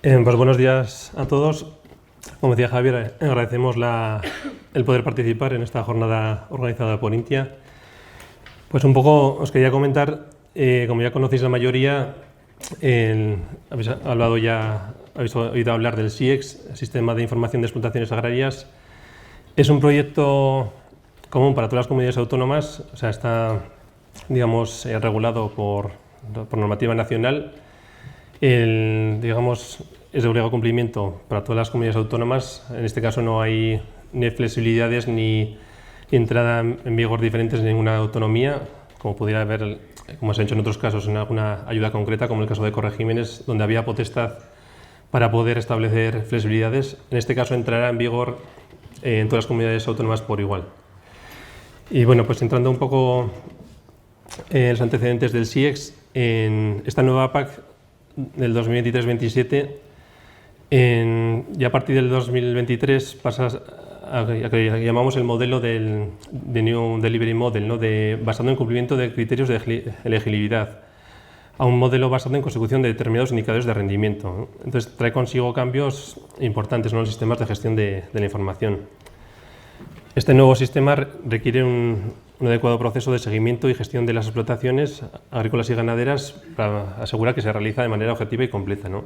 Pues buenos días a todos. Como decía Javier, agradecemos el poder participar en esta jornada organizada por INTIA. Pues un poco os quería comentar, como ya conocéis la mayoría, habéis oído hablar del SIEX, el Sistema de Información de Explotaciones Agrarias. Es un proyecto común para todas las comunidades autónomas, o sea, está, digamos, regulado por normativa nacional. Digamos, es de obligado cumplimiento para todas las comunidades autónomas. En este caso no hay ni flexibilidades ni entrada en vigor diferentes en ninguna autonomía, como pudiera haber, como se ha hecho en otros casos, en alguna ayuda concreta, como en el caso de Corregímenes, donde había potestad para poder establecer flexibilidades. En este caso entrará en vigor en todas las comunidades autónomas por igual. Y bueno, pues entrando un poco en los antecedentes del SIEX, en esta nueva PAC del 2023-27, ya a partir del 2023 pasa a que llamamos el modelo de New Delivery Model, basado en cumplimiento de criterios de elegibilidad, a un modelo basado en consecución de determinados indicadores de rendimiento. Entonces trae consigo cambios importantes en los sistemas de gestión de la información. Este nuevo sistema requiere un adecuado proceso de seguimiento y gestión de las explotaciones agrícolas y ganaderas para asegurar que se realiza de manera objetiva y completa, ¿no?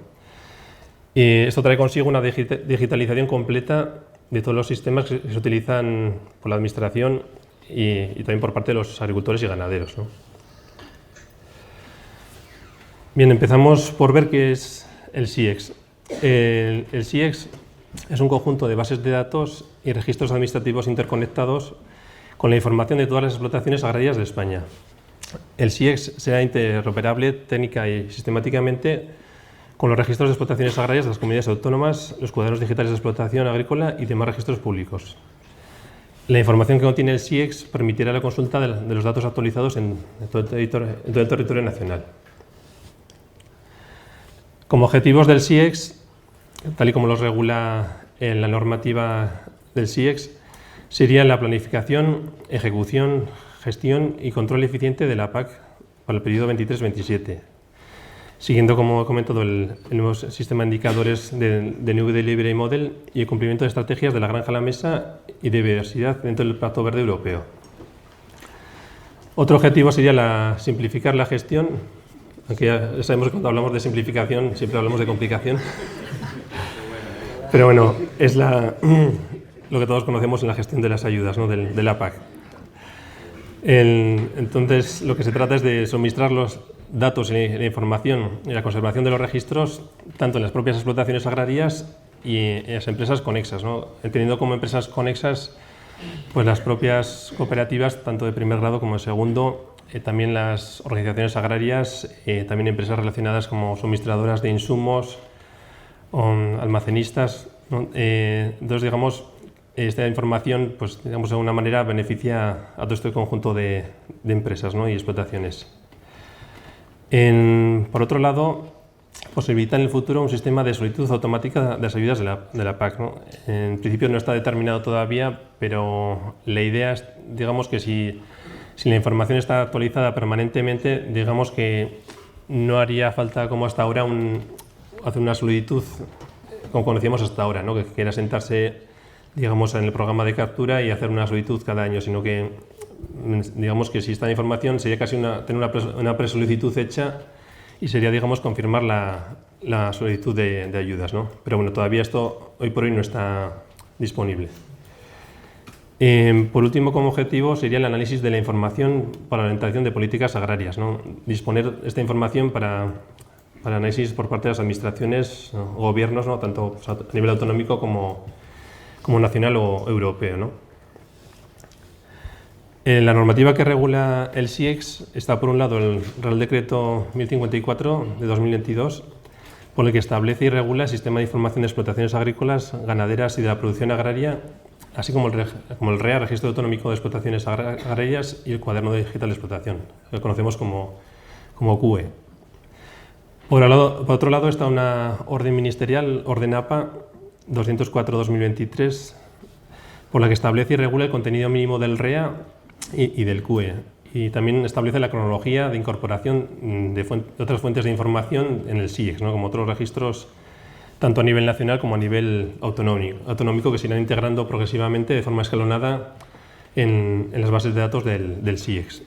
Y esto trae consigo una digitalización completa de todos los sistemas que se utilizan por la Administración y también por parte de los agricultores y ganaderos, ¿no? Bien, empezamos por ver qué es el SIEX. El SIEX es un conjunto de bases de datos y registros administrativos interconectados con la información de todas las explotaciones agrarias de España. El SIEX será interoperable técnica y sistemáticamente con los registros de explotaciones agrarias de las comunidades autónomas, los cuadernos digitales de explotación agrícola y demás registros públicos. La información que contiene el SIEX permitirá la consulta de los datos actualizados en todo el territorio nacional. Como objetivos del SIEX, tal y como los regula en la normativa del SIEX, serían la planificación, ejecución, gestión y control eficiente de la PAC para el periodo 23-27, siguiendo, como he comentado, el nuevo sistema de indicadores de New Delivery Model y el cumplimiento de estrategias de la granja a la mesa y de biodiversidad dentro del Pacto Verde Europeo. Otro objetivo sería simplificar la gestión, aunque ya sabemos que cuando hablamos de simplificación siempre hablamos de complicación. Pero bueno, es lo que todos conocemos en la gestión de las ayudas, ¿no? de la PAC. Entonces, lo que se trata es de suministrar los datos y la información y la conservación de los registros, tanto en las propias explotaciones agrarias y en las empresas conexas, ¿no? Entendiendo como empresas conexas pues las propias cooperativas, tanto de primer grado como de segundo, también las organizaciones agrarias, también empresas relacionadas como suministradoras de insumos, almacenistas, ¿no? Entonces, digamos, esta información, pues, digamos, de alguna manera beneficia a todo este conjunto de empresas, ¿no? y explotaciones. Por otro lado, posibilita en el futuro un sistema de solicitud automática de las ayudas de la PAC, ¿no? En principio no está determinado todavía, pero la idea es, digamos, que si la información está actualizada permanentemente, digamos que no haría falta, como hasta ahora, hacer una solicitud como conocíamos hasta ahora, ¿no? Que era sentarse, digamos, en el programa de captura y hacer una solicitud cada año, sino que, digamos, que si esta información sería casi tener una presolicitud hecha y sería, digamos, confirmar la solicitud de ayudas, ¿no? Pero bueno, todavía esto hoy por hoy no está disponible. Por último, como objetivo, sería el análisis de la información para la orientación de políticas agrarias, ¿no? Disponer esta información para análisis por parte de las administraciones o gobiernos, ¿no? Tanto a nivel autonómico como nacional o europeo, ¿no? La normativa que regula el SIEX está, por un lado, el Real Decreto 1054 de 2022, por el que establece y regula el sistema de información de explotaciones agrícolas, ganaderas y de la producción agraria, así como el REA, Registro Autonómico de Explotaciones Agrarias, y el Cuaderno Digital de Explotación, que conocemos como CUE. Por otro lado está una orden ministerial, Orden APA 204-2023, por la que establece y regula el contenido mínimo del REA y del CUE. Y también establece la cronología de incorporación de otras fuentes de información en el SIEX, ¿no? Como otros registros tanto a nivel nacional como a nivel autonómico, que se irán integrando progresivamente de forma escalonada en las bases de datos del SIEX.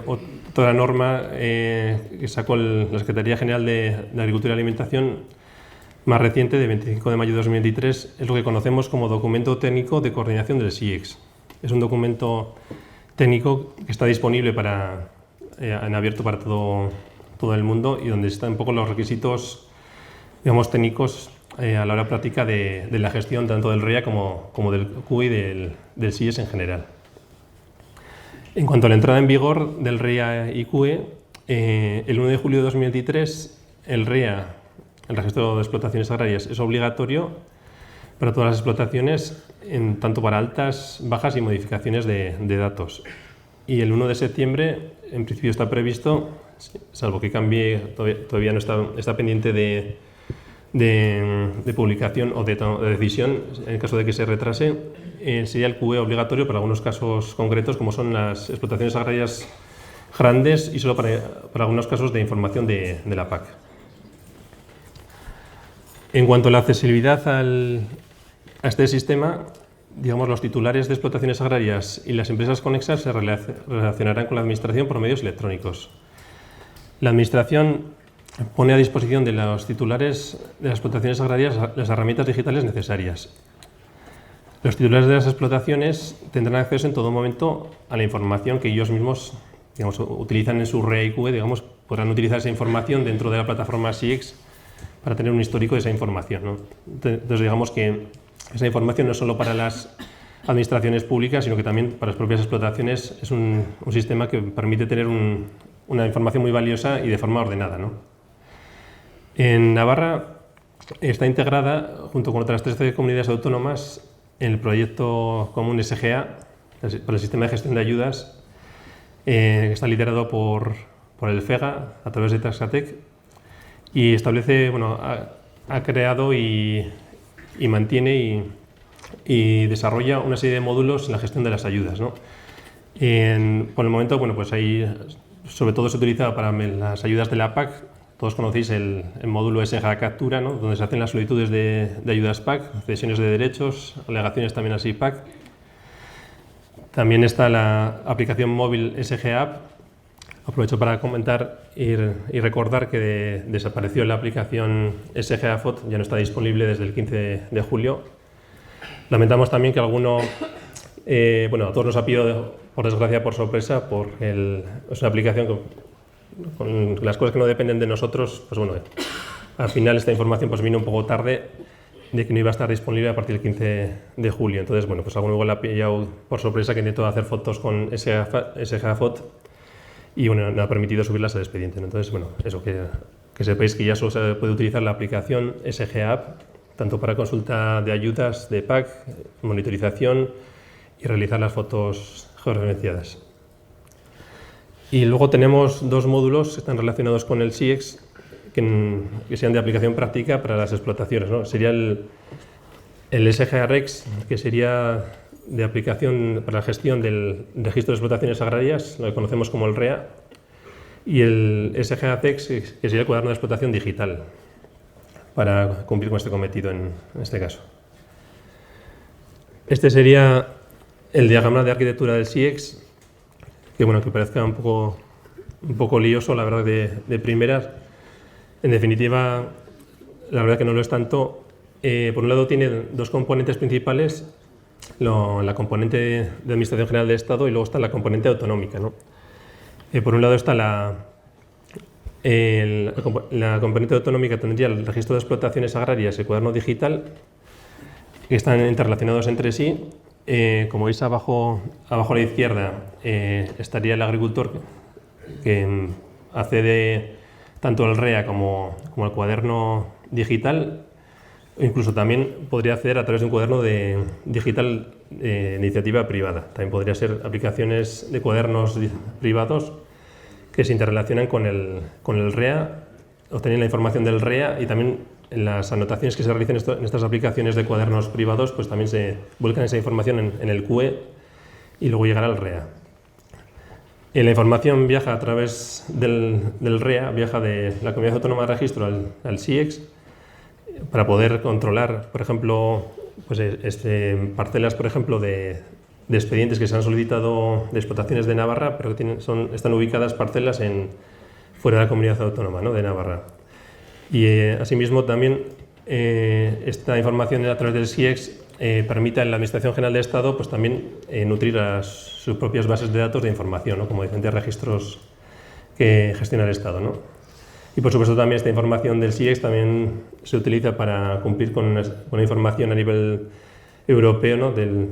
Otra norma que sacó la Secretaría General de Agricultura y Alimentación más reciente, de 25 de mayo de 2023, es lo que conocemos como Documento Técnico de Coordinación del SIEX. Es un documento técnico que está disponible en abierto para todo el mundo y donde están un poco los requisitos, digamos, técnicos a la hora práctica de la gestión tanto del REA como del QE y del SIEX en general. En cuanto a la entrada en vigor del REA y QE, el 1 de julio de 2023 el REA, el Registro de Explotaciones Agrarias, es obligatorio para todas las explotaciones, tanto para altas, bajas y modificaciones de datos. Y el 1 de septiembre, en principio está previsto, salvo que cambie, todavía no está pendiente de publicación o de decisión, en caso de que se retrase, sería el QE obligatorio para algunos casos concretos, como son las explotaciones agrarias grandes y solo para algunos casos de información de la PAC. En cuanto a la accesibilidad a este sistema, digamos, los titulares de explotaciones agrarias y las empresas conexas se relacionarán con la Administración por medios electrónicos. La Administración pone a disposición de los titulares de las explotaciones agrarias las herramientas digitales necesarias. Los titulares de las explotaciones tendrán acceso en todo momento a la información que ellos mismos, digamos, utilizan en su REA y QE, digamos, podrán utilizar esa información dentro de la plataforma SIEX para tener un histórico de esa información, ¿no? Entonces, digamos que esa información no es solo para las administraciones públicas, sino que también para las propias explotaciones es un sistema que permite tener una información muy valiosa y de forma ordenada, ¿no? En Navarra está integrada, junto con otras 13 comunidades autónomas, en el proyecto común SGA, para el Sistema de Gestión de Ayudas, que está liderado por el FEGA, a través de Taxatec, y establece, bueno, ha creado y mantiene y desarrolla una serie de módulos en la gestión de las ayudas, ¿no? Por el momento, bueno, pues ahí sobre todo se utiliza para las ayudas de la PAC. Todos conocéis el módulo SGA Captura, ¿no? Donde se hacen las solicitudes de ayudas PAC, cesiones de derechos, alegaciones también así PAC. También está la aplicación móvil SGA App. Aprovecho para comentar y recordar que desapareció la aplicación SGA FOT, ya no está disponible desde el 15 de julio. Lamentamos también que alguno, bueno, a todos nos ha pillado, por desgracia, por sorpresa, es una aplicación con las cosas que no dependen de nosotros, pues bueno, al final esta información pues vino un poco tarde, de que no iba a estar disponible a partir del 15 de julio. Entonces, bueno, pues alguno igual ha pillado por sorpresa que intentó hacer fotos con SGA FOT y bueno, no ha permitido subirlas al expediente, ¿no? Entonces, bueno, eso, que sepáis que ya solo se puede utilizar la aplicación SGA App, tanto para consulta de ayudas de PAC, monitorización y realizar las fotos georreferenciadas. Y luego tenemos dos módulos que están relacionados con el SIEX, que sean de aplicación práctica para las explotaciones, ¿no? Sería el SGA REX, que sería de aplicación para la gestión del registro de explotaciones agrarias, lo que conocemos como el REA, y el SGA CEX, que sería el cuaderno de explotación digital, para cumplir con este cometido en este caso. Este sería el diagrama de arquitectura del SIEX, que bueno, que parezca un poco lioso, la verdad, de primeras. En definitiva, la verdad que no lo es tanto. Por un lado tiene dos componentes principales, la componente de Administración General del Estado y luego está la componente autonómica, ¿no? Por un lado está la componente autonómica, tendría el registro de explotaciones agrarias y el cuaderno digital, que están interrelacionados entre sí. Como veis abajo a la izquierda estaría el agricultor que accede tanto al REA como al cuaderno digital. Incluso también podría acceder a través de un cuaderno digital de iniciativa privada. También podría ser aplicaciones de cuadernos privados que se interrelacionan con el REA, obtener la información del REA y también en las anotaciones que se realicen en estas aplicaciones de cuadernos privados, pues también se vuelcan esa información en el QE y luego llegará al REA. La información viaja a través del REA, viaja de la Comunidad Autónoma de Registro al SIEX, para poder controlar, por ejemplo, pues, parcelas, por ejemplo, de expedientes que se han solicitado de explotaciones de Navarra, pero que están ubicadas parcelas fuera de la comunidad autónoma, ¿no?, de Navarra. Y asimismo también esta información a través del SIEX permite a la Administración General del Estado pues, también nutrir sus propias bases de datos de información, ¿no?, como diferentes registros que gestiona el Estado, ¿no? Y por supuesto también esta información del SIEX también se utiliza para cumplir con una información a nivel europeo, ¿no?, que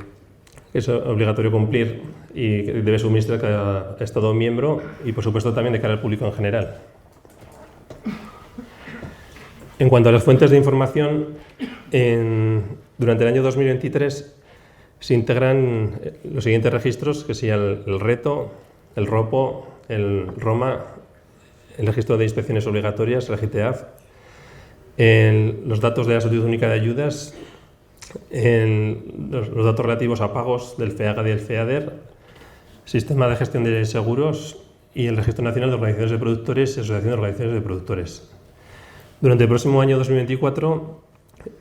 es obligatorio cumplir y que debe suministrar cada Estado miembro, y por supuesto también de cara al público en general. En cuanto a las fuentes de información, durante el año 2023 se integran los siguientes registros, que serían el RETO, el ROPO, el ROMA, el Registro de Inspecciones Obligatorias, el RGTAF, los datos de la Solicitud Única de Ayudas, los datos relativos a pagos del FEAGA y del FEADER, Sistema de Gestión de Seguros y el Registro Nacional de Organizaciones de Productores y Asociación de Organizaciones de Productores. Durante el próximo año 2024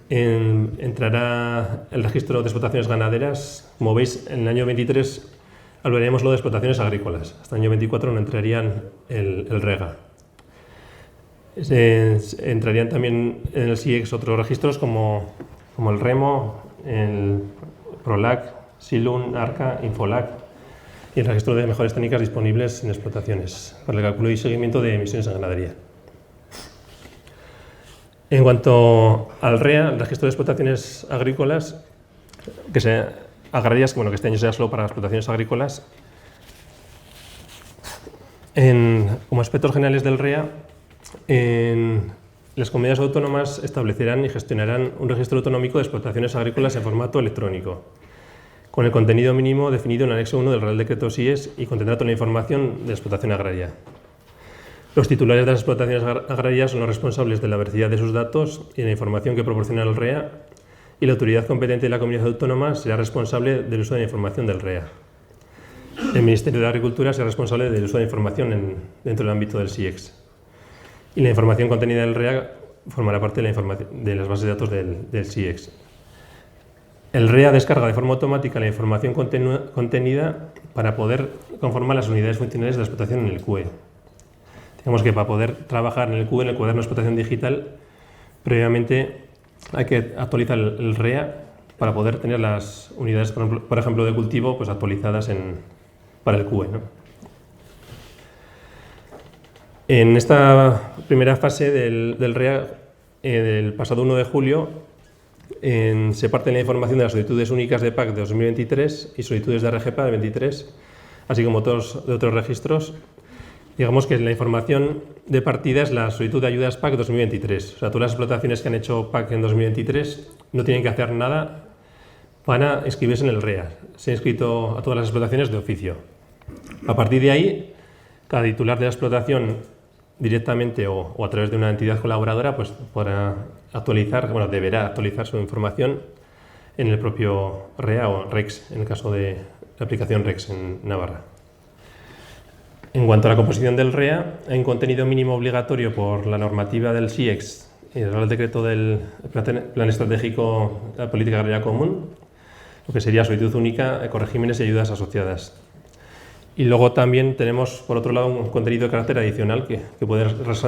entrará el registro de explotaciones ganaderas. Como veis, en el año 23 hablaríamos lo de explotaciones agrícolas. Hasta el año 24 no entrarían el REGA. Entrarían también en el SIEX otros registros como el REMO, el PROLAC, SILUN, ARCA, INFOLAC y el registro de mejores técnicas disponibles en explotaciones para el cálculo y seguimiento de emisiones en ganadería. En cuanto al REA, el registro de explotaciones agrícolas, agrarias, que este año será solo para las explotaciones agrícolas. Como aspectos generales del REA, las comunidades autónomas establecerán y gestionarán un registro autonómico de explotaciones agrícolas en formato electrónico, con el contenido mínimo definido en el anexo 1 del Real Decreto SIES y contendrá toda la información de explotación agraria. Los titulares de las explotaciones agrarias son los responsables de la veracidad de sus datos y de la información que proporciona el REA, y la autoridad competente de la comunidad autónoma será responsable del uso de la información del REA. El Ministerio de Agricultura será responsable del uso de la información dentro del ámbito del SIEX. Y la información contenida en el REA formará parte de las bases de datos del SIEX. El REA descarga de forma automática la información contenida para poder conformar las unidades funcionales de la explotación en el CUE. Digamos que para poder trabajar en el CUE, en el cuaderno de explotación digital, previamente hay que actualizar el REA para poder tener las unidades, por ejemplo, de cultivo pues, actualizadas para el CUE, ¿no? En esta primera fase del REA, del pasado 1 de julio, se parte la información de las solicitudes únicas de PAC de 2023 y solicitudes de RGPA de 23, así como de otros registros. Digamos que la información de partida es la solicitud de ayudas PAC 2023. O sea, todas las explotaciones que han hecho PAC en 2023 no tienen que hacer nada para inscribirse en el REA. Se ha inscrito a todas las explotaciones de oficio. A partir de ahí, cada titular de la explotación directamente o a través de una entidad colaboradora pues podrá deberá actualizar su información en el propio REA o REX, en el caso de la aplicación REX en Navarra. En cuanto a la composición del REA, hay un contenido mínimo obligatorio por la normativa del SIEX y el Real Decreto del Plan Estratégico de la Política Agraria Común, lo que sería solicitud única, ecoregímenes y ayudas asociadas. Y luego también tenemos, por otro lado, un contenido de carácter adicional que puede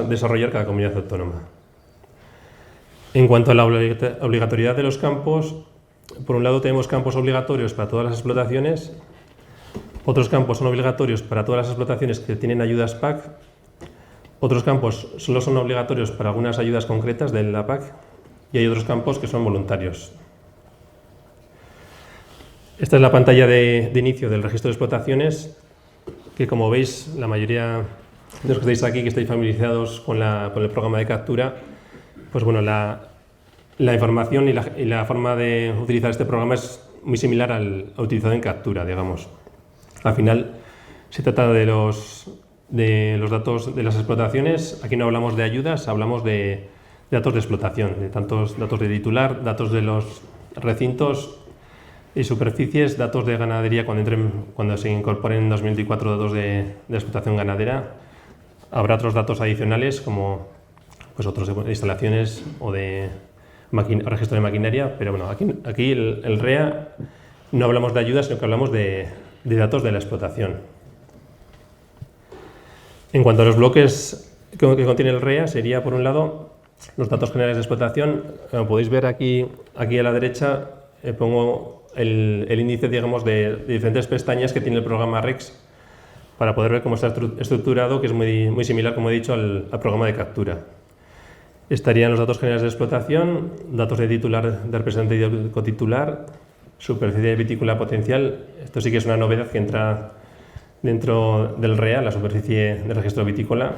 desarrollar cada comunidad autónoma. En cuanto a la obligatoriedad de los campos, por un lado tenemos campos obligatorios para todas las explotaciones. Otros campos son obligatorios para todas las explotaciones que tienen ayudas PAC. Otros campos solo son obligatorios para algunas ayudas concretas de la PAC. Y hay otros campos que son voluntarios. Esta es la pantalla de inicio del registro de explotaciones, que como veis, la mayoría de los que estáis aquí, que estáis familiarizados con el programa de captura, pues bueno, la información y la forma de utilizar este programa es muy similar al utilizado en captura, digamos. Al final se trata de los datos de las explotaciones. Aquí no hablamos de ayudas, hablamos de datos de explotación, de tantos datos de titular, datos de los recintos y superficies, datos de ganadería cuando se incorporen en 2024 datos de explotación ganadera. Habrá otros datos adicionales como pues, otros de instalaciones o de registro de maquinaria, pero bueno, aquí el REA no hablamos de ayudas, sino que hablamos de datos de la explotación. En cuanto a los bloques que contiene el REA, sería por un lado los datos generales de explotación. Como podéis ver aquí a la derecha, pongo el índice, digamos, de diferentes pestañas que tiene el programa REX para poder ver cómo está estructurado, que es muy similar, como he dicho, al programa de captura. Estarían los datos generales de explotación, datos de titular, de representante y de cotitular, superficie de vitícola potencial. Esto sí que es una novedad que entra dentro del REA, la superficie de registro vitícola.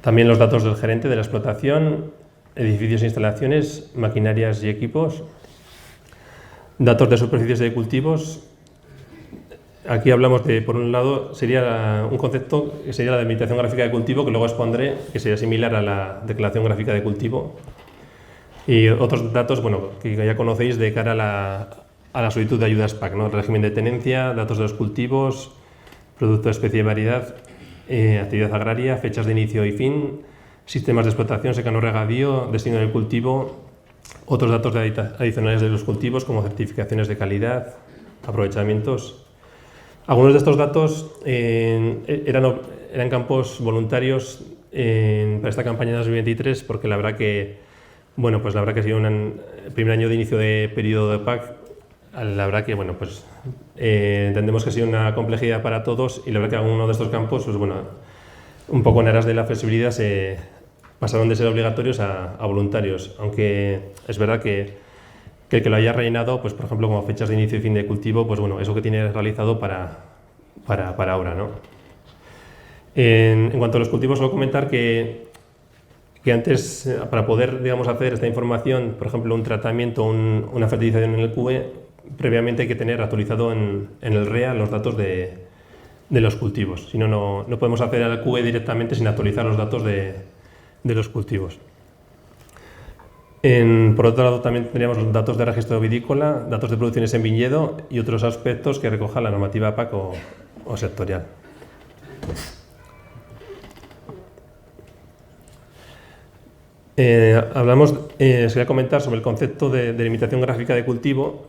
También los datos del gerente de la explotación, edificios e instalaciones, maquinarias y equipos. Datos de superficies de cultivos. Aquí hablamos de, por un lado, sería un concepto que sería la delimitación gráfica de cultivo, que luego expondré, que sería similar a la declaración gráfica de cultivo. Y otros datos, bueno, que ya conocéis de cara a la solicitud de ayudas PAC, ¿no? El régimen de tenencia, datos de los cultivos, producto, especie y variedad, actividad agraria, fechas de inicio y fin, sistemas de explotación, secano, regadío, destino del cultivo, otros datos adicionales de los cultivos, como certificaciones de calidad, aprovechamientos. Algunos de estos datos eran campos voluntarios para esta campaña de 2023, porque la verdad que, bueno, pues la verdad que ha sido el primer año de inicio de periodo de PAC. La verdad que, bueno, pues entendemos que ha sido una complejidad para todos, y la verdad que algunos de estos campos, pues bueno, un poco en aras de la flexibilidad, se pasaron de ser obligatorios a voluntarios, aunque es verdad que el que lo haya rellenado, pues por ejemplo, como fechas de inicio y fin de cultivo, pues bueno, eso que tiene realizado para ahora, ¿no? En cuanto a los cultivos, solo comentar que antes, para poder, digamos, hacer esta información, por ejemplo, un tratamiento, una fertilización en el QE, previamente hay que tener actualizado en el REA los datos de los cultivos. Si no, no podemos hacer al QE directamente sin actualizar los datos de los cultivos. Por otro lado, también tendríamos los datos de registro vitícola, datos de producciones en viñedo y otros aspectos que recoja la normativa PAC o sectorial. Se voy a comentar sobre el concepto de delimitación gráfica de cultivo,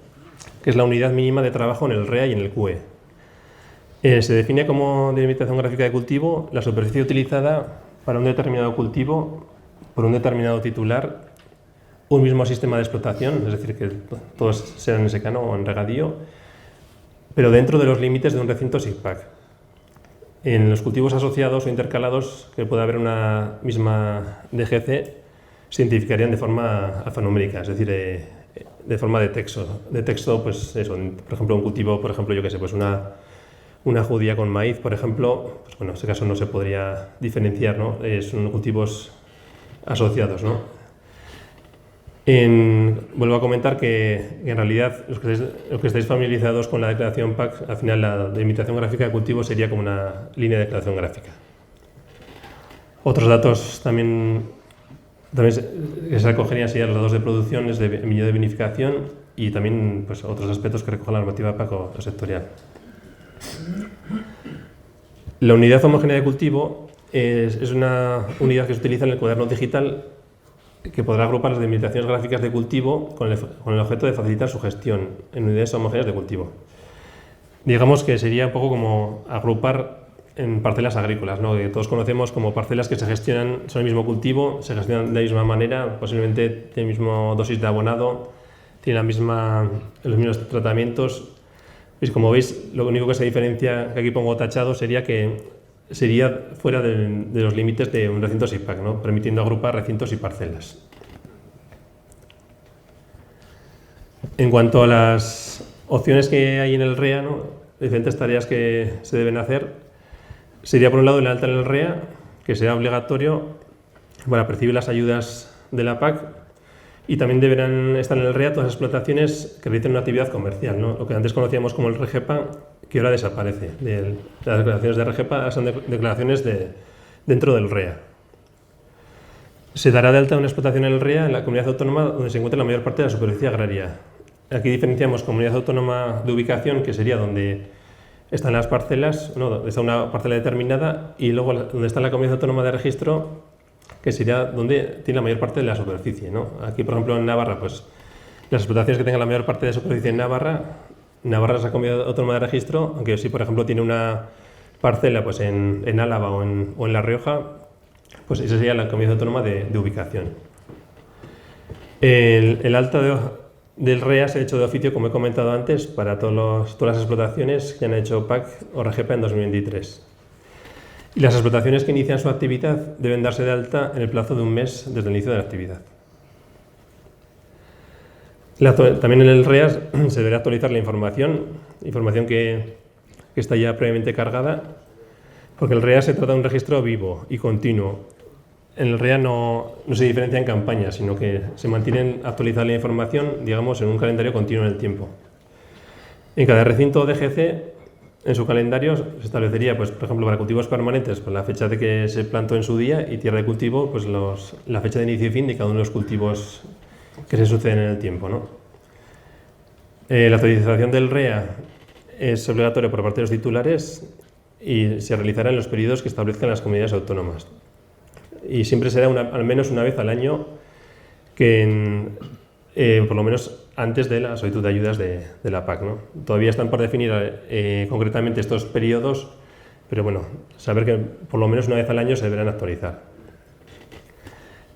que es la unidad mínima de trabajo en el REA y en el QE. Se define como delimitación gráfica de cultivo la superficie utilizada para un determinado cultivo por un determinado titular, un mismo sistema de explotación, es decir, que todos sean en secano o en regadío, pero dentro de los límites de un recinto SIGPAC. En los cultivos asociados o intercalados, que pueda haber una misma DGC, se identificarían de forma alfanumérica, es decir, de forma de texto. De texto, pues eso, por ejemplo, un cultivo, por ejemplo, yo qué sé, pues una judía con maíz, por ejemplo, pues bueno, en ese caso no se podría diferenciar, ¿no? Son cultivos asociados, ¿no? Vuelvo a comentar que en realidad los que estáis familiarizados con la declaración PAC, al final la delimitación gráfica de cultivo sería como una línea de declaración gráfica. Otros datos también que se recogerían serían los datos de producciones, de viñedo de vinificación y también pues, otros aspectos que recoge la normativa PAC o sectorial. La unidad homogénea de cultivo es una unidad que se utiliza en el cuaderno digital, que podrá agrupar las delimitaciones gráficas de cultivo con el objeto de facilitar su gestión en unidades homogéneas de cultivo. Digamos que sería un poco como agrupar en parcelas agrícolas, ¿no? Que todos conocemos como parcelas que se gestionan, son el mismo cultivo, se gestionan de la misma manera, posiblemente tienen la misma dosis de abonado, tienen los mismos tratamientos. Y como veis, lo único que se diferencia, que aquí pongo tachado, sería que sería fuera de los límites de un recinto SIGPAC, ¿no? Permitiendo agrupar recintos y parcelas. En cuanto a las opciones que hay en el REA, ¿no? Diferentes tareas que se deben hacer, sería por un lado el alta en el REA, que sea obligatorio para percibir las ayudas de la PAC, y también deberán estar en el REA todas las explotaciones que realicen una actividad comercial, ¿no? Lo que antes conocíamos como el REGEPA, que ahora desaparece. Las declaraciones de REGEPA son declaraciones dentro del REA. Se dará de alta una explotación en el REA en la comunidad autónoma donde se encuentra la mayor parte de la superficie agraria. Aquí diferenciamos comunidad autónoma de ubicación, que sería donde están las parcelas, ¿no? Donde está una parcela determinada, y luego donde está la comunidad autónoma de registro, que sería donde tiene la mayor parte de la superficie, ¿no? Aquí, por ejemplo, en Navarra, pues las explotaciones que tengan la mayor parte de superficie en Navarra es la comunidad autónoma de registro, aunque si, por ejemplo, tiene una parcela pues en Álava o en La Rioja, pues esa sería la comunidad autónoma de ubicación. El alta del REA se ha hecho de oficio, como he comentado antes, para todas las explotaciones que han hecho PAC o REGEPA en 2023. Y las explotaciones que inician su actividad deben darse de alta en el plazo de un mes desde el inicio de la actividad. También en el REA se deberá actualizar la información que está ya previamente cargada, porque el REA se trata de un registro vivo y continuo. En el REA no se diferencia en campañas, sino que se mantiene actualizada la información, digamos, en un calendario continuo en el tiempo. En cada recinto DGC, en su calendario, se establecería, pues, por ejemplo, para cultivos permanentes, pues, la fecha de que se plantó en su día, y tierra de cultivo, pues, la fecha de inicio y fin de cada uno de los cultivos que se suceden en el tiempo, ¿no? La actualización del REA es obligatoria por parte de los titulares y se realizará en los periodos que establezcan las comunidades autónomas. Y siempre será al menos una vez al año, por lo menos antes de la solicitud de ayudas de la PAC, ¿no? Todavía están por definir concretamente estos periodos, pero bueno, saber que por lo menos una vez al año se deberán actualizar.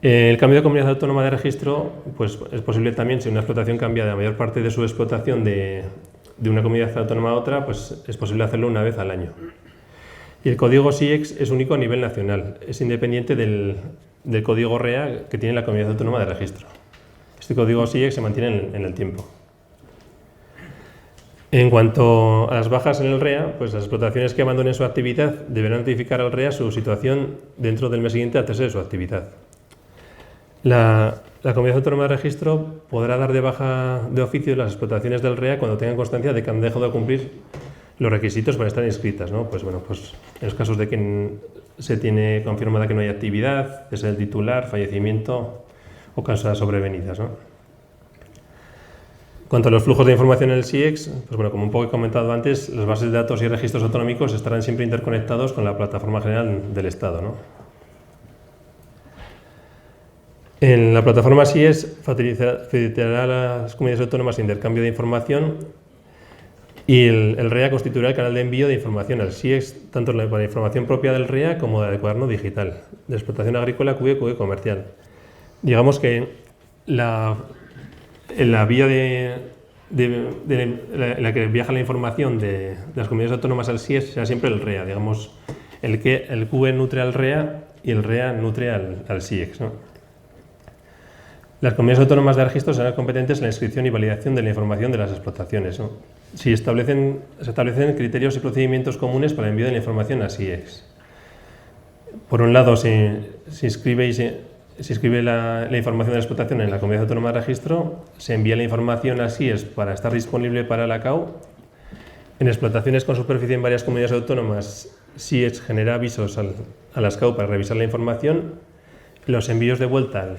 El cambio de comunidad autónoma de registro, pues es posible también si una explotación cambia de la mayor parte de su explotación de una comunidad autónoma a otra, pues es posible hacerlo una vez al año. Y el código SIEX es único a nivel nacional, es independiente del código REA que tiene la comunidad autónoma de registro. Este código SIEX se mantiene en el tiempo. En cuanto a las bajas en el REA, pues las explotaciones que abandonen su actividad deberán notificar al REA su situación dentro del mes siguiente al cese de su actividad. La comunidad autónoma de registro podrá dar de baja de oficio las explotaciones del REA cuando tengan constancia de que han dejado de cumplir los requisitos para estar inscritas, ¿no? Pues bueno, pues en los casos de que se tiene confirmada que no hay actividad, cese del titular, fallecimiento o causas sobrevenidas, ¿no? En cuanto a los flujos de información en el SIEX, pues bueno, como un poco he comentado antes, las bases de datos y registros autonómicos estarán siempre interconectados con la plataforma general del Estado, ¿no? En la plataforma SIEX facilitará a las comunidades autónomas intercambio de información y el REA constituirá el canal de envío de información al SIEX, tanto para la información propia del REA como la del cuaderno digital, de explotación agrícola, QE comercial. Digamos que la vía en la que viaja la información de las comunidades autónomas al SIEX será siempre el REA, digamos, el QE nutre al REA y el REA nutre al SIEX, ¿no? Las comunidades autónomas de registro serán competentes en la inscripción y validación de la información de las explotaciones, ¿no? Se establecen criterios y procedimientos comunes para el envío de la información a SIEX. Por un lado, se inscribe la información de la explotación en la comunidad autónoma de registro, se envía la información a SIEX para estar disponible para la CAU. En explotaciones con superficie en varias comunidades autónomas, SIEX genera avisos a las CAU para revisar la información. Los envíos de vuelta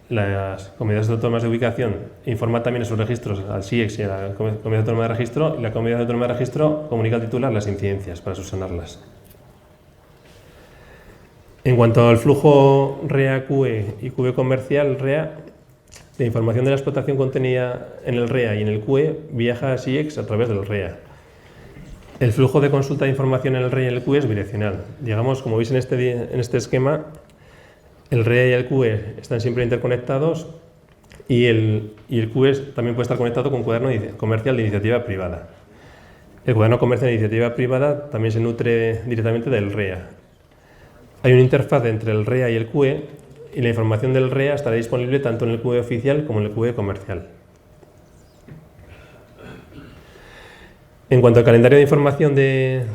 las comunidades autónomas de ubicación informan también esos registros al SIEX y a la comunidad autónoma de registro, y la comunidad autónoma de registro comunica al titular las incidencias para subsanarlas. En cuanto al flujo REA-QE y QE comercial REA, la información de la explotación contenida en el REA y en el QE viaja a SIEX a través del REA. El flujo de consulta de información en el REA y en el QE es bidireccional. Digamos, como veis en este esquema, el REA y el QE están siempre interconectados y el QE también puede estar conectado con un cuaderno comercial de iniciativa privada. El cuaderno comercial de iniciativa privada también se nutre directamente del REA. Hay una interfaz entre el REA y el QE y la información del REA estará disponible tanto en el QE oficial como en el QE comercial. En cuanto al calendario de información del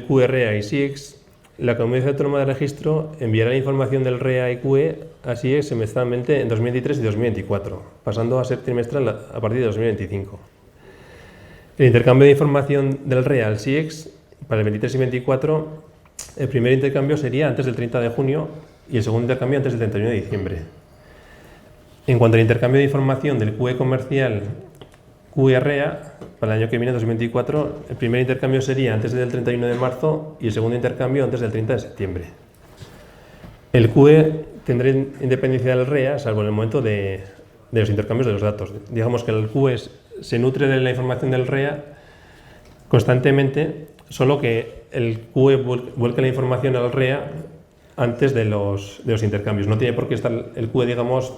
QE, REA y SIEX, la Comunidad Autónoma de Registro enviará la información del REA y QE a SIEX semestralmente en 2023 y 2024, pasando a ser trimestral a partir de 2025. El intercambio de información del REA al SIEX para el 23 y 24, el primer intercambio sería antes del 30 de junio y el segundo intercambio antes del 31 de diciembre. En cuanto al intercambio de información del QE comercial QE-REA, para el año que viene, 2024, el primer intercambio sería antes del 31 de marzo y el segundo intercambio antes del 30 de septiembre. El QE tendrá independencia del REA, salvo en el momento de los intercambios de los datos. Digamos que el QE se nutre de la información del REA constantemente, solo que el QE vuelca la información al REA antes de los intercambios. No tiene por qué estar el QE, digamos,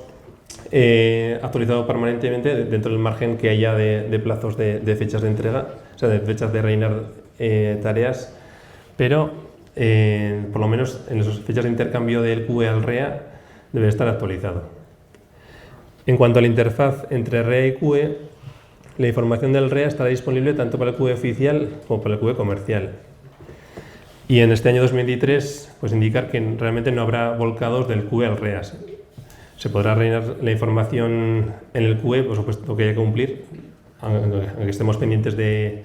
actualizado permanentemente dentro del margen que haya de plazos de fechas de entrega, o sea, de fechas de rellenar tareas, pero por lo menos en las fechas de intercambio del QE al REA debe estar actualizado. En cuanto a la interfaz entre REA y QE, la información del REA estará disponible tanto para el QE oficial como para el QE comercial. Y en este año 2023, pues indicar que realmente no habrá volcados del QE al REA. Se podrá rellenar la información en el QE, por supuesto que haya que cumplir, aunque estemos pendientes de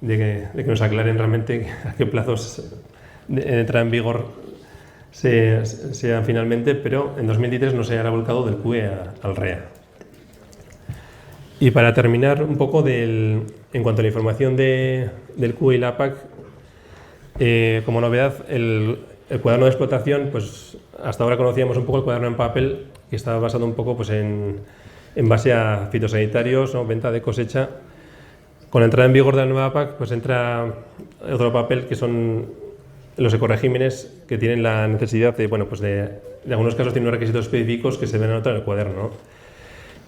que nos aclaren realmente a qué plazos de entrada en vigor sean finalmente, pero en 2023 no se hará volcado del QE al REA. Y para terminar un poco en cuanto a la información del QE y la APAC, como novedad, el cuaderno de explotación, pues hasta ahora conocíamos un poco el cuaderno en papel, que estaba basado un poco pues, en base a fitosanitarios, ¿no? Venta de cosecha. Con la entrada en vigor de la nueva APAC, pues entra otro papel que son los ecoregímenes, que tienen la necesidad de, bueno, pues de algunos casos tienen unos requisitos específicos que se deben anotar en el cuaderno, ¿no?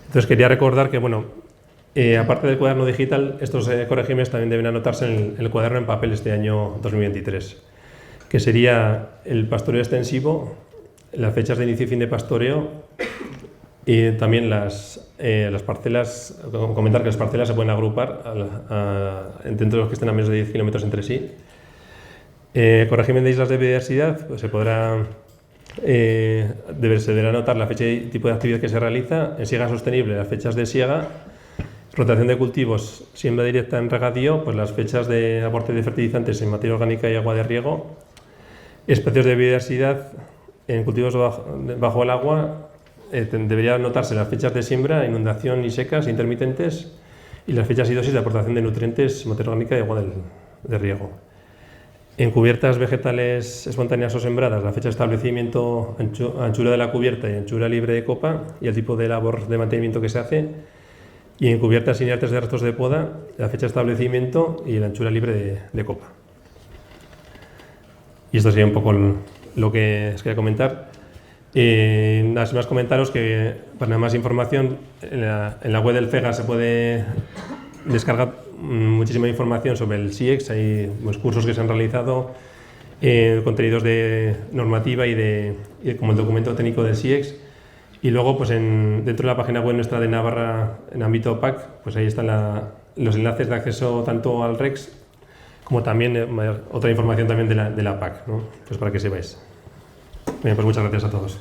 Entonces quería recordar que, bueno, aparte del cuaderno digital, estos ecoregímenes también deben anotarse en el cuaderno en papel este año 2023, que sería el pastoreo extensivo, las fechas de inicio y fin de pastoreo y también las parcelas. Comentar que las parcelas se pueden agrupar dentro de los que estén a menos de 10 kilómetros entre sí. Ecorégimen de islas de biodiversidad, pues se deberá anotar la fecha y tipo de actividad que se realiza. En siega sostenible, las fechas de siega. Rotación de cultivos, siembra directa en regadío, pues las fechas de aporte de fertilizantes en materia orgánica y agua de riego. Espacios de biodiversidad en cultivos bajo el agua, debería anotarse las fechas de siembra, inundación y secas intermitentes, y las fechas y dosis de aportación de nutrientes, materia orgánica y agua de riego. En cubiertas vegetales espontáneas o sembradas, la fecha de establecimiento, anchura de la cubierta y anchura libre de copa, y el tipo de labor de mantenimiento que se hace. Y en cubiertas inertes de restos de poda, la fecha de establecimiento y la anchura libre de copa. Y esto sería un poco lo que os quería comentar. Nada más comentaros que para más información en la web del FEGA se puede descargar muchísima información sobre el SIEX. Hay cursos que se han realizado, contenidos de normativa y como el documento técnico del SIEX. Y luego, pues dentro de la página web nuestra de Navarra en ámbito PAC, pues ahí están los enlaces de acceso tanto al REX como también otra información también de la PAC, ¿no? Pues para que sepáis. Bien, pues muchas gracias a todos.